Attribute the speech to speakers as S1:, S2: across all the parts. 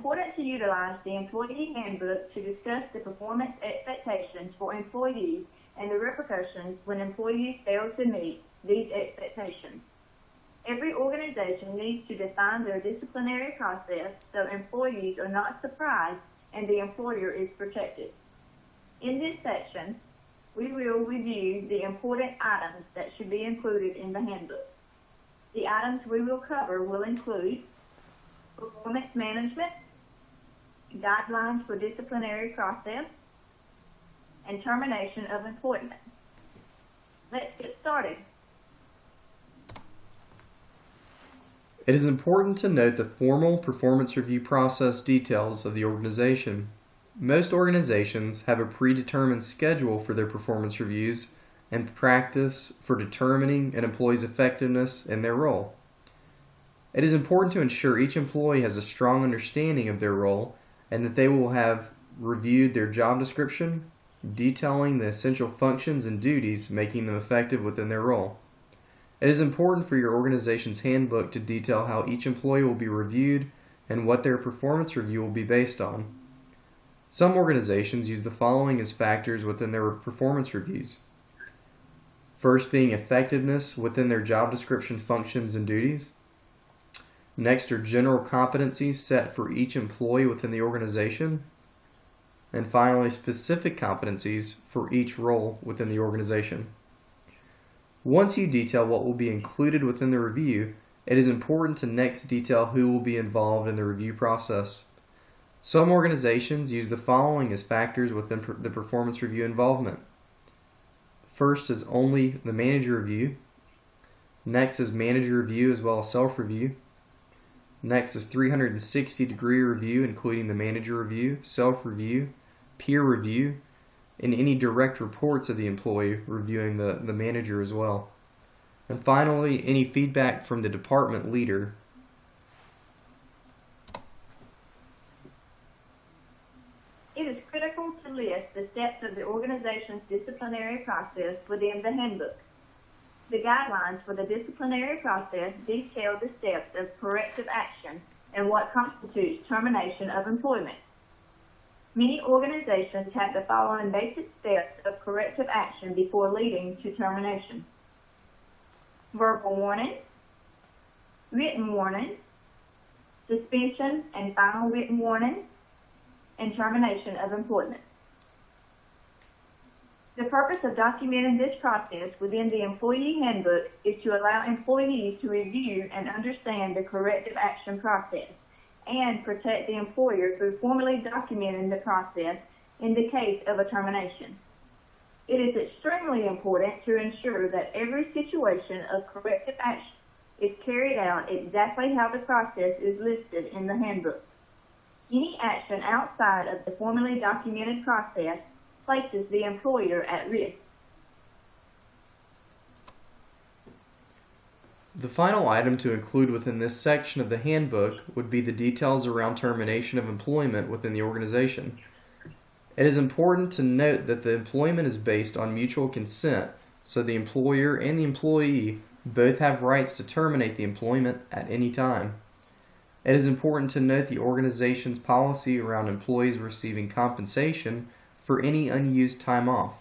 S1: important to utilize the employee handbook to discuss the performance expectations for employees and the repercussions when employees fail to meet these expectations. Every organization needs to define their disciplinary process so employees are not surprised and the employer is protected. In this section, we will review the important items that should be included in the handbook. The items we will cover will include performance management, guidelines for disciplinary process, and termination of employment. Let's get started.
S2: It is important to note the formal performance review process details of the organization. Most organizations have a predetermined schedule for their performance reviews and practice for determining an employee's effectiveness in their role. It is important to ensure each employee has a strong understanding of their role and that they will have reviewed their job description, detailing the essential functions and duties making them effective within their role. It is important for your organization's handbook to detail how each employee will be reviewed and what their performance review will be based on. Some organizations use the following as factors within their performance reviews. First being effectiveness within their job description functions and duties. Next are general competencies set for each employee within the organization. And finally, specific competencies for each role within the organization. Once you detail what will be included within the review, it is important to next detail who will be involved in the review process. Some organizations use the following as factors within the performance review involvement. First is only the manager review. Next is manager review as well as self-review. Next is 360-degree review, including the manager review, self-review, peer review, and any direct reports of the employee reviewing the manager as well. And finally, any feedback from the department leader.
S1: It is critical to list the steps of the organization's disciplinary process within the handbook. The guidelines for the disciplinary process detail the steps of corrective action and what constitutes termination of employment. Many organizations have the following basic steps of corrective action before leading to termination: verbal warning, written warning, suspension and final written warning, and termination of employment. The purpose of documenting this process within the employee handbook is to allow employees to review and understand the corrective action process and protect the employer through formally documenting the process in the case of a termination. It is extremely important to ensure that every situation of corrective action is carried out exactly how the process is listed in the handbook. Any action outside of the formally documented process places the employer at risk.
S2: The final item to include within this section of the handbook would be the details around termination of employment within the organization. It is important to note that the employment is based on mutual consent, so the employer and the employee both have rights to terminate the employment at any time. It is important to note the organization's policy around employees receiving compensation for any unused time off.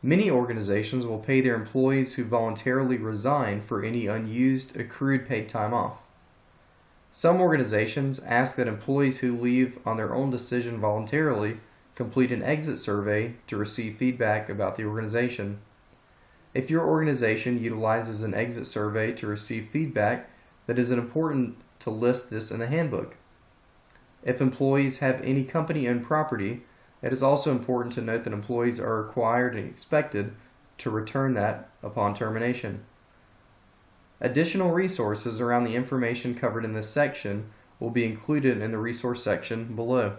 S2: Many organizations will pay their employees who voluntarily resign for any unused accrued paid time off. Some organizations ask that employees who leave on their own decision voluntarily complete an exit survey to receive feedback about the organization. If your organization utilizes an exit survey to receive feedback, then it is important to list this in the handbook. If employees have any company-owned property, it is also important to note that employees are required and expected to return that upon termination. Additional resources around the information covered in this section will be included in the resource section below.